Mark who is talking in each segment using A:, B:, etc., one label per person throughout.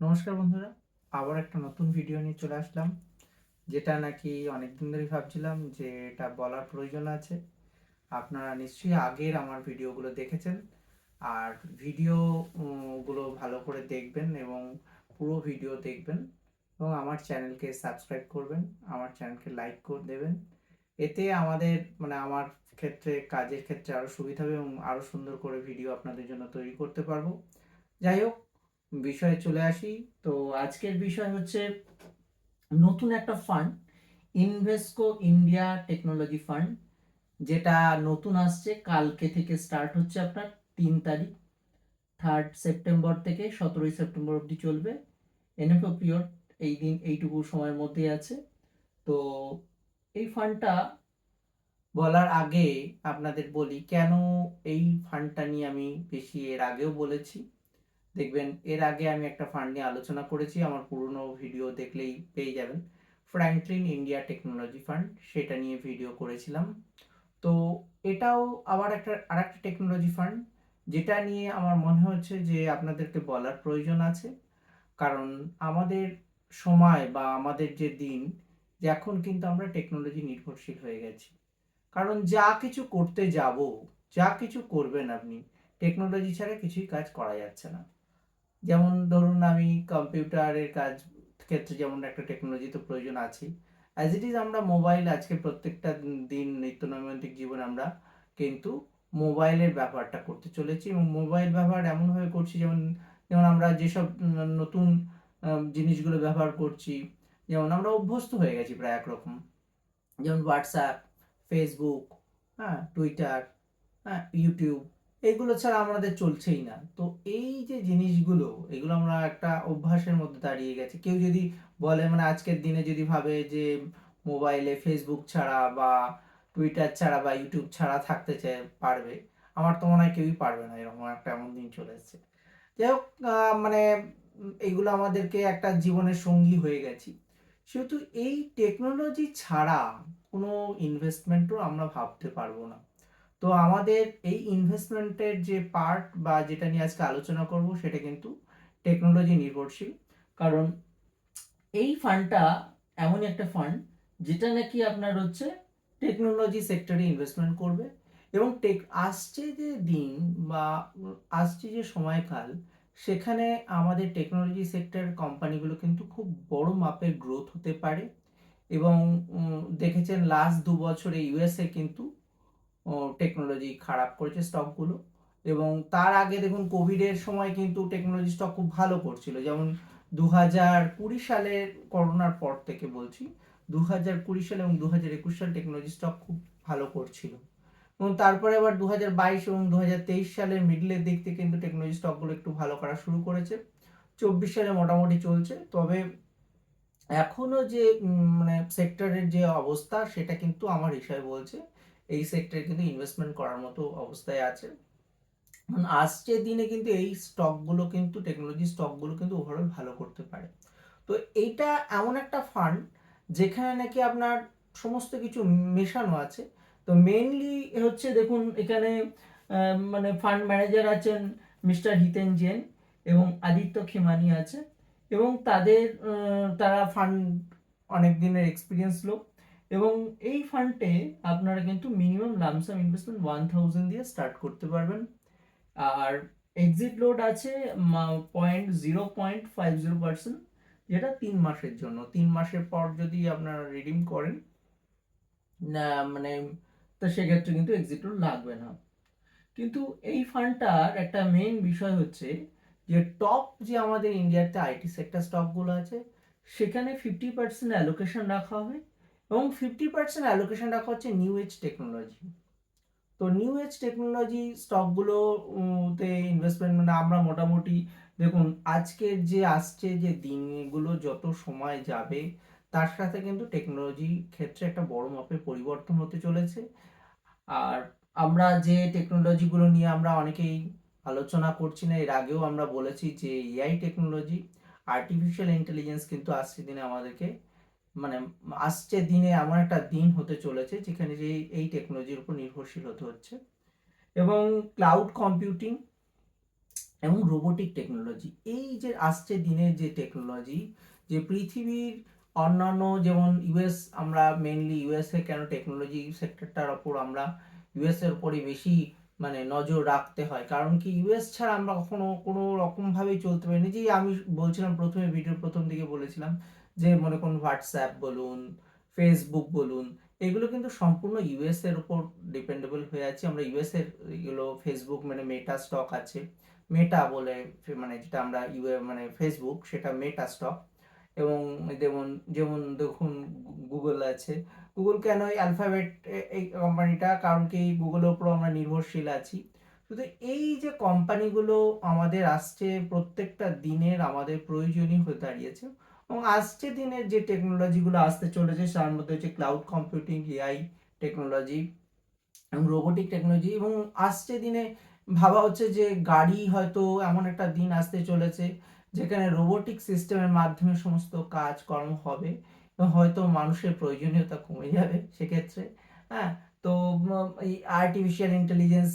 A: নমস্কার বন্ধুরা, আবার একটা নতুন ভিডিও নিয়ে চলে আসলাম, যেটা নাকি অনেকদিন ধরেই ভাবছিলাম যে এটা বলার প্রয়োজন আছে। আপনারা নিশ্চয়ই আগের আমার ভিডিওগুলো দেখেছেন, আর ভিডিও গুলো ভালো করে দেখবেন এবং পুরো ভিডিও দেখবেন এবং আমার চ্যানেলকে সাবস্ক্রাইব করবেন, আমার চ্যানেলকে লাইক করে দেবেন। এতে আমাদের আমার ক্ষেত্রে, কাজের ক্ষেত্রে আরও সুবিধা হবে এবং আরও সুন্দর করে ভিডিও আপনাদের জন্য তৈরি করতে পারবো। যাই হোক, বিষয়ে চলে আসি। তো আজকের বিষয় হচ্ছে নতুন একটা fund, Invesco India technology fund, যেটা নতুন আসছে, কালকে থেকে স্টার্ট হচ্ছে আপনার 3 তারিখ, 3 সেপ্টেম্বর থেকে 17 সেপ্টেম্বর অবধি চলবে। এনএফও পিরিয়ড এই দিন এইটুকু সময়ের মধ্যেই আছে। তো এই ফান্ডটা বলার আগে আপনাদের বলি কেন এই ফান্ডটা নিয়ে আমি বেশি এর আগেও বলেছি। দেখবেন এর আগে আমি একটা ফান্ড নিয়ে আলোচনা করেছি, আমার পুরনো ভিডিও দেখলেই পেয়ে যাবেন। ফ্র্যাঙ্কলিন ইন্ডিয়া টেকনোলজি ফান্ড, সেটা নিয়ে ভিডিও করেছিলাম। তো এটাও আবার আরেকটা টেকনোলজি ফান্ড, যেটা নিয়ে আমার মনে হচ্ছে যে আপনাদেরকে বলার প্রয়োজন আছে। কারণ আমাদের সময় বা আমাদের যে দিন, যে এখন কিন্তু আমরা টেকনোলজি নির্ভরশীল হয়ে গেছি। কারণ যা কিছু করতে যাব, যা কিছু করবেন আপনি, টেকনোলজি ছাড়া কিছুই কাজ করা যাচ্ছে না। যেমন ধরুন, আমি কম্পিউটারের কাজ ক্ষেত্রে যেমন একটা টেকনোলজি তো প্রয়োজন আছে, অ্যাজ ইট ইজ আমরা মোবাইল, আজকে প্রত্যেকটা দিন নিত্য নৈমিত্তিক জীবনে আমরা কিন্তু মোবাইলের ব্যবহারটা করতে চলেছি এবং মোবাইল ব্যবহার এমনভাবে করছি, যেমন যেমন আমরা যেসব নতুন জিনিসগুলো ব্যবহার করছি, যেমন আমরা অভ্যস্ত হয়ে গেছি প্রায় একরকম, যেমন হোয়াটসঅ্যাপ, ফেসবুক, হ্যাঁ, টুইটার, হ্যাঁ, ইউটিউব, এগুলো ছাড়া আমাদের চলছেই না। তো এই যে জিনিসগুলো, এগুলো আমরা একটা অভ্যাসের মধ্যে দাঁড়িয়ে গেছে। কেউ যদি বলে, আজকের দিনে যদি ভাবে যে মোবাইলে ফেসবুক ছাড়া বা টুইটার ছাড়া বা ইউটিউব ছাড়া থাকতে পারবে, আমার তো মনে হয় কেউই পারবে না, এরকম একটা এমন দিন চলে এসেছে। যাই হোক, এইগুলো আমাদেরকে একটা জীবনের সঙ্গী হয়ে গেছি। সেহেতু এই টেকনোলজি ছাড়া কোনো ইনভেস্টমেন্টও আমরা ভাবতে পারবো না। তো আমাদের এই ইনভেস্টমেন্টের যে পার্ট বা যেটা নিয়ে আজকে আলোচনা করব, সেটা কিন্তু টেকনোলজি নির্ভরশীল। কারণ এই ফান্ডটা এমনই একটা ফান্ড, যেটা নাকি আপনার হচ্ছে টেকনোলজি সেক্টরে ইনভেস্টমেন্ট করবে এবং আসছে যে দিন বা আসছে যে সময়কাল, সেখানে আমাদের টেকনোলজি সেক্টর কোম্পানিগুলো কিন্তু খুব বড় মাপের গ্রোথ হতে পারে। এবং দেখেছেন লাস্ট 2 বছরে ইউএসএ কিন্তু টেকনোলজি খারাপ করেছে স্টকগুলো, এবং তার আগে দেখুন কোভিডের সময় কিন্তু টেকনোলজি স্টক খুব ভালো করছিল। যেমন 2020 সালের করোনার পর থেকে বলছি, 2020 সাল এবং 2021 সাল টেকনোলজি স্টক খুব ভালো করছিল, এবং তারপরে আবার 2022 এবং 2023 সালের মিডলের দিক থেকে কিন্তু টেকনোলজি স্টকগুলো একটু ভালো করা শুরু করেছে। 24 সালে মোটামুটি চলছে, তবে এখনো যে সেক্টরের যে অবস্থা, সেটা কিন্তু আমার হিসাবে বলছে এই সেক্টরে কিন্তু ইনভেস্টমেন্ট করার মতো অবস্থায় আছে। আসছে দিনে কিন্তু এই স্টকগুলো কিন্তু, টেকনোলজি স্টকগুলো কিন্তু ওভারঅল ভালো করতে পারে। তো এইটা এমন একটা ফান্ড, যেখানে নাকি আপনার সমস্ত কিছু মেশানো আছে। তো মেইনলি হচ্ছে, দেখুন এখানে ফান্ড ম্যানেজার আছেন মিস্টার হিতেন জেন এবং আদিত্য খেমানি আছে, এবং তারা ফান্ড অনেক দিনের এক্সপিরিয়েন্স লোক। এবং এই ফান্ডে আপনারা কিন্তু মিনিমাম লামসাম ইনভেস্টমেন্ট 1000 দিয়ে স্টার্ট করতে পারবেন। আর এক্সিট লোড আছে 0.50%, যেটা 3 মাসের জন্য। 3 মাসের পর যদি আপনারা রিডিম করেন না, তো সেক্ষেত্রে কিন্তু এক্সিট লোড লাগবে না। কিন্তু এই ফান্ডটার একটা মেইন বিষয় হচ্ছে যে টপ যে আমাদের ইন্ডিয়াতে আইটি সেক্টর স্টকগুলো আছে, সেখানে 50% অ্যালোকেশন রাখা হবে, এবং 50% অ্যালোকেশন রাখা হচ্ছে নিউ এজ টেকনোলজি। তো নিউ এজ টেকনোলজি স্টকগুলো তে ইনভেস্টমেন্ট, আমরা মোটামুটি দেখুন, আজকের যে আসছে যে দিনগুলো যত সময় যাবে, তার সাথে কিন্তু টেকনোলজি ক্ষেত্রে একটা বড় মাপের পরিবর্তন হতে চলেছে। আর আমরা যে টেকনোলজিগুলো নিয়ে আমরা অনেকেই আলোচনা করছি না, এর আগেও আমরা বলেছি যে এআই টেকনোলজি, আর্টিফিশিয়াল ইন্টেলিজেন্স কিন্তু আসছে দিনে আমাদেরকে, মানে আসছে দিনে এমন একটা দিন হতে চলেছে যেখানে যে এই টেকনোলজির উপর নির্ভরশীল হতে হচ্ছে। এবং ক্লাউড কম্পিউটিং, এবং রোবোটিক টেকনোলজি। এই যে আসছে দিনের যে টেকনোলজি, যে পৃথিবীর অন্যান্য যেমন ইউএস, আমরা মেনলি ইউএসএ কেন টেকনোলজি সেক্টরটার ওপর আমরা ইউএসএর উপরই বেশি মানে নজর রাখতে হয়, কারণ কি ইউএস ছাড়া আমরা কখনো কোনো রকমভাবেই চলতে পারিনি। যে আমি বলছিলাম প্রথমে, ভিডিওর প্রথম দিকে বলেছিলাম যে মনে করুন হোয়াটসঅ্যাপ বলুন, ফেসবুক বলুন, এগুলো কিন্তু সম্পূর্ণ ইউএস এর উপর ডিপেন্ডেবল হয়ে আছে। আমরা ইউএস এর এগুলো ফেসবুক মানে মেটা স্টক আছে, মেটা বলে, মানে যেটা আমরা মানে ফেসবুক সেটা মেটা স্টক। এবং যেমন যেমন দেখুন গুগল আছে, গুগল কেন এই অ্যালফাবেট, এই কোম্পানিটা, কারণ কি গুগলের উপর আমরা নির্ভরশীল আছি। শুধু এই যে কোম্পানিগুলো আমাদের আসছে প্রত্যেকটা দিনের আমাদের প্রয়োজনীয় হয়ে দাঁড়িয়েছে, এবং আসছে দিনের যে টেকনোলজিগুলো আসতে চলেছে তার মধ্যে হচ্ছে ক্লাউড কম্পিউটিং, এআই টেকনোলজি এবং রোবোটিক টেকনোলজি। এবং আসছে দিনে ভাবা হচ্ছে যে গাড়ি হয়তো এমন একটা দিন আসতে চলেছে যেখানে রোবোটিক সিস্টেমের মাধ্যমে সমস্ত কাজকর্ম হবে এবং হয়তো মানুষের প্রয়োজনীয়তা কমে যাবে সেক্ষেত্রে। হ্যাঁ, তো এই আর্টিফিশিয়াল ইন্টেলিজেন্স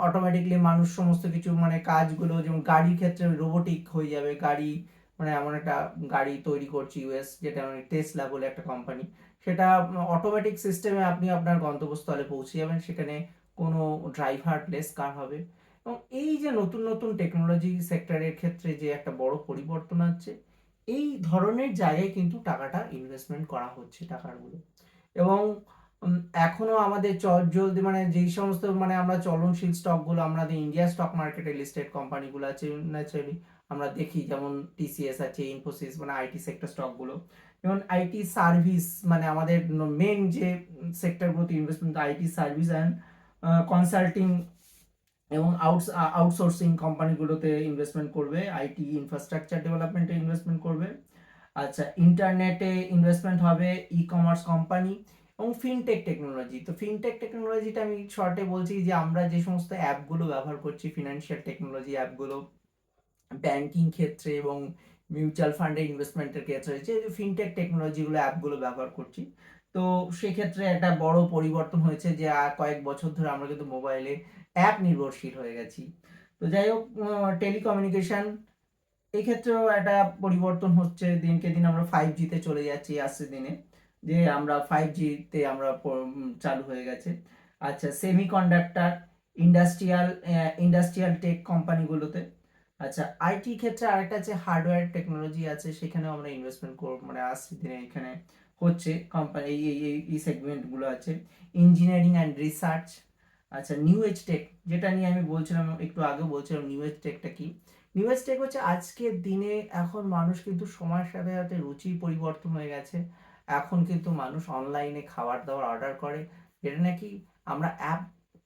A: অটোমেটিকলি মানুষ সমস্ত কিছু মানে কাজগুলো, যেমন গাড়ির ক্ষেত্রে রোবোটিক হয়ে যাবে। গাড়ি মানে এমন একটা গাড়ি তৈরি করছে ইউএস, যেটা মানে টেসলা বলে একটা কোম্পানি, সেটা অটোমেটিক সিস্টেমে আপনি আপনার গন্তব্যস্থলে পৌঁছে যাবেন, সেখানে কোনো ড্রাইভারলেস কার হবে। এবং এই যে নতুন নতুন টেকনোলজি সেক্টরের ক্ষেত্রে যে একটা বড় পরিবর্তন আছে, এই ধরনের জায়গায় কিন্তু টাকাটা ইনভেস্টমেন্ট করা হচ্ছে টাকাগুলো। এবং এখনো আমাদের জলদি মানে যেই সমস্ত মানে আমরা চলনশীল স্টকগুলো আমাদের ইন্ডিয়া স্টক মার্কেটে লিস্টেড কোম্পানিগুলো আছে ন্যাচারালি আমরা দেখি, যেমন টিসিএস আছে, ইনফোসিস মানে আইটি সেক্টর স্টকগুলো, যেমন আইটি সার্ভিস মানে আমাদের মেন যে সেক্টরগুলোতে investment, IT service and consulting এবং আউটসোর্সিং কোম্পানিগুলোতে ইনভেস্টমেন্ট করবে, আইটি ইনফ্রাস্ট্রাকচার ডেভেলপমেন্টে ইনভেস্টমেন্ট করবে। আচ্ছা, ইন্টারনেটে ইনভেস্টমেন্ট হবে, ই কমার্স কোম্পানি এবং ফিনটেক টেকনোলজি। তো ফিনটেক টেকনোলজিটা আমি শর্টে বলছি যে আমরা যে সমস্ত অ্যাপগুলো ব্যবহার করছি, ফিনান্সিয়াল টেকনোলজি অ্যাপগুলো ব্যাংকিং ক্ষেত্রে এবং মিউচুয়াল ফান্ডে ইনভেস্টমেন্টের ক্ষেত্রে যে ফিনটেক টেকনোলজিগুলো অ্যাপগুলো ব্যবহার করছি। তো সেক্ষেত্রে একটা বড় পরিবর্তন হয়েছে যে কয়েক বছর ধরে আমরা কিন্তু মোবাইলে অ্যাপ নির্ভরশীল হয়ে গেছি। তো যাই হোক, টেলিকমিউনিকেশন এই ক্ষেত্রেও একটা পরিবর্তন হচ্ছে, দিনকে দিন আমরা 5G তে চলে যাচ্ছি আসছে দিনে, যে আমরা 5G তে আমরা চালু হয়ে গেছে। আচ্ছা, সেমিকন্ডাক্টর, ইন্ডাস্ট্রিয়াল ইন্ডাস্ট্রিয়াল টেক কোম্পানিগুলোতে। আচ্ছা, আইটি ক্ষেত্রে আরেকটা আছে হার্ডওয়্যার টেকনোলজি আছে, সেখানেও আমরা ইনভেস্টমেন্ট করব, মানে আসছে দিনে এখানে হচ্ছে কোম্পানি এই এই এই এই সেগমেন্টগুলো আছে। Engineering and research. আচ্ছা, নিউ এজ টেক, যেটা নিয়ে আমি বলছিলাম একটু আগে, বলছিলাম নিউ এজ টেকটা কি। নিউ এজ টেক হচ্ছে আজকের দিনে, এখন মানুষ কিন্তু সময়ের সাথে সাথে রুচি পরিবর্তন হয়ে গেছে। এখন কিন্তু মানুষ অনলাইনে খাবার দাবার অর্ডার করে, যেটা নাকি আমরা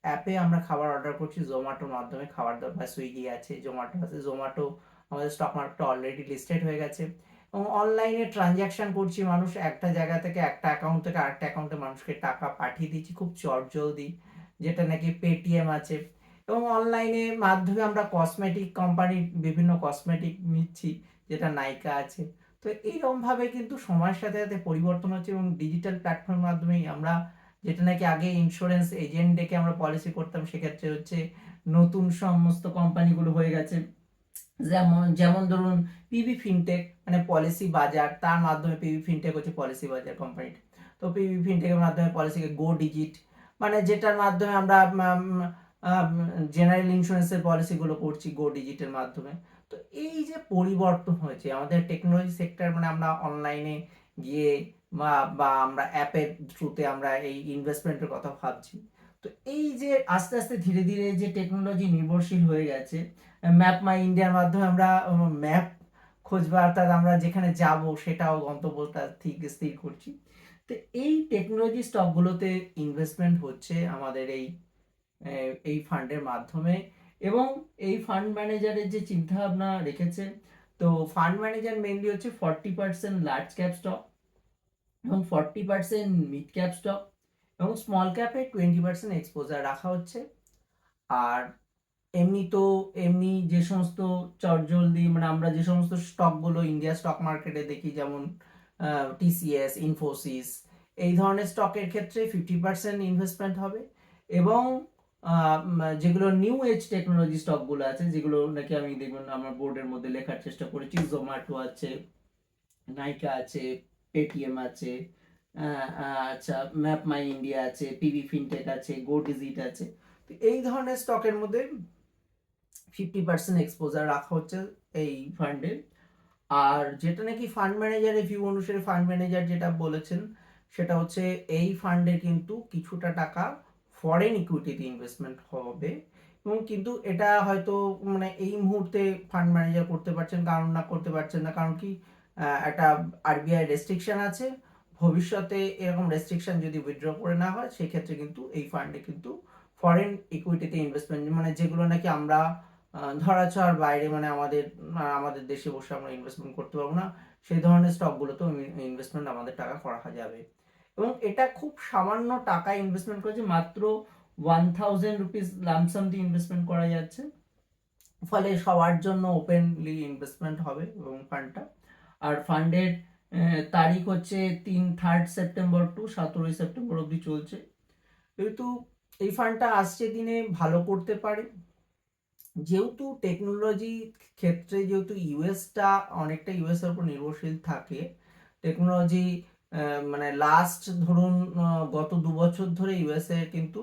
A: অ্যাপে আমরা খাবার অর্ডার করছি, জোম্যাটোর মাধ্যমে খাবার দাবার, বা সুইগি আছে, জোম্যাটো আছে। জোম্যাটো আমাদের স্টক মার্কেটে অলরেডি লিস্টেড হয়ে গেছে। এবং অনলাইনে ট্রানজ্যাকশন করছি, মানুষ একটা জায়গা থেকে একটা অ্যাকাউন্ট থেকে আরেকটা অ্যাকাউন্টে মানুষকে টাকা পাঠিয়ে দিচ্ছি খুব চটজলদি, যেটা নাকি পেটিএম আছে। এবং অনলাইনে মাধ্যমে আমরা কসমেটিক কোম্পানির বিভিন্ন কসমেটিক নিচ্ছি, যেটা নাইকা আছে। তো এইরকম ভাবে কিন্তু সময়ের সাথে সাথে পরিবর্তন হচ্ছে, এবং ডিজিটাল প্ল্যাটফর্মের মাধ্যমেই আমরা, যেটা নাকি আগে ইন্স্যুরেন্স এজেন্ট ডেকে আমরা পলিসি করতাম, সেক্ষেত্রে হচ্ছে নতুন সমস্ত কোম্পানিগুলো হয়ে গেছে। যেমন যেমন ধরুন পিবি ফিনটেক মানে পলিসি বাজার, তার মাধ্যমে পিবি ফিনটেক হচ্ছে পলিসি বাজার কোম্পানিটা। তো পিবি ফিনটেকের মাধ্যমে পলিসিকে গো ডিজিট, মানে যেটার মাধ্যমে আমরা জেনারেল ইন্স্যুরেন্সের পলিসিগুলো করছি গো ডিজিটের মাধ্যমে। তো এই যে পরিবর্তন হয়েছে আমাদের টেকনোলজি সেক্টর, মানে আমরা অনলাইনে গিয়ে বা আমরা অ্যাপের থ্রুতে আমরা এই ইনভেস্টমেন্টের কথা ভাবছি। তো এই যে আস্তে আস্তে ধীরে ধীরে যে টেকনোলজি নির্ভরশীল হয়ে গেছে, ম্যাপ মাই ইন্ডিয়ার মাধ্যমে আমরা ম্যাপ খুঁজবো, অর্থাৎ আমরা যেখানে যাব সেটাও গন্তব্যটা ঠিক স্থির করছি। তো এই টেকনোলজি স্টকগুলোতে ইনভেস্টমেন্ট হচ্ছে আমাদের এই ফান্ডের মাধ্যমে। এবং এই ফান্ড ম্যানেজারের যে চিন্তা ভাবনা রেখেছে, তো ফান্ড ম্যানেজার মেনলি হচ্ছে 40% লার্জ ক্যাপ স্টক এবং 40% মিড ক্যাপ স্টক এবং স্মল ক্যাপে 20% এক্সপোজার রাখা হচ্ছে। আর এমনি তো এমনি যে সমস্ত চটজলদি মানে আমরা যে সমস্ত স্টকগুলো ইন্ডিয়া স্টক মার্কেটে দেখি, যেমন টিসিএস, ইনফোসিস, এই ধরনের স্টকের ক্ষেত্রে 50% ইনভেস্টমেন্ট হবে। এবং যেগুলো নিউ এজ টেকনোলজি স্টকগুলো আছে, যেগুলো নাকি আমি দেখবেন আমার বোর্ডের মধ্যে লেখার চেষ্টা করেছি, জোম্যাটো আছে, নাইকা আছে, পেটিএম আছে, আচ্ছা ম্যাপ মাই ইন্ডিয়া আছে, পিভি ফিনটেক আছে, গো ডিজিট আছে। তো এই ধরনের স্টকের মধ্যে 50% এক্সপোজার রাখা হচ্ছে এই ফান্ডে। আর যেটা নাকি ফান্ড ম্যানেজারের ভিউ অনুসারে ফান্ড ম্যানেজার যেটা বলেছেন সেটা হচ্ছে এই ফান্ডে কিন্তু কিছুটা টাকা ফরেন ইকুইটিতে ইনভেস্টমেন্ট হবে, এবং কিন্তু এটা হয়তো মানে এই মুহূর্তে ফান্ড ম্যানেজার করতে পারছেন, কারণ না করতে পারছেন না কারণ কি একটা আরবিআই রেস্ট্রিকশন আছে। ভবিষ্যতে এরকম রেস্ট্রিকশন যদি উইথড্র করে না হয় সেক্ষেত্রে কিন্তু এই ফান্ডে কিন্তু ফরেন ইকুইটিতে ইনভেস্টমেন্ট, মানে যেগুলো নাকি আমরা ধরাছোঁয়ার বাইরে, মানে আমাদের দেশে বসে আমরা ইনভেস্টমেন্ট করতে পারবো না, সেই ধরনের স্টকগুলোতেও ইনভেস্টমেন্ট আমাদের টাকা করা যাবে। এবং এটা খুব সামান্য টাকা ইনভেস্টমেন্ট করেছে, মাত্র 1000 রুপিস লামসাম দিয়ে ইনভেস্টমেন্ট করা যাচ্ছে, ফলে সবার জন্য ওপেনলি ইনভেস্টমেন্ট হবে এবং ফান্ডটা। আর ফান্ডের তারিখ হচ্ছে 3 সেপ্টেম্বর টু 17 সেপ্টেম্বর অবধি চলছে। যেহেতু এই ফান্ডটা আসছে দিনে ভালো করতে পারে, যেহেতু টেকনোলজি ক্ষেত্রে যেহেতু ইউএসটা অনেকটা ইউএস এর উপর নির্ভরশীল থাকে, টেকনোলজি মানে লাস্ট ধরুন গত 2 বছর ধরে ইউএসএ কিন্তু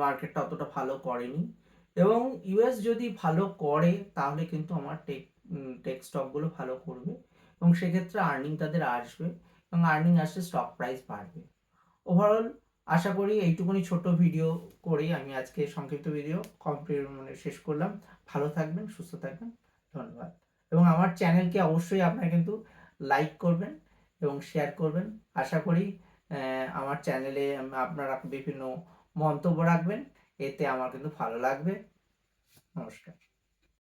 A: মার্কেটটা অতটা ভালো করেনি, এবং ইউএস যদি ভালো করে তাহলে কিন্তু আমার টেক স্টকগুলো ভালো করবে, এবং সেক্ষেত্রে আর্নিং তাদের আসবে, এবং আর্নিং আসলে স্টক প্রাইস বাড়বে। ওভারঅল আশা করি এইটুকুনি ছোট্ট ভিডিও করেই আমি আজকে সংক্ষিপ্ত ভিডিও কমপ্লিট মানে শেষ করলাম। ভালো থাকবেন, সুস্থ থাকবেন, ধন্যবাদ। এবং আমার চ্যানেলকে অবশ্যই আপনারা কিন্তু লাইক করবেন এবং শেয়ার করবেন। আশা করি আমার চ্যানেলে আপনারা বিভিন্ন মন্তব্য রাখবেন, এতে আমার কিন্তু ভালো লাগবে। নমস্কার।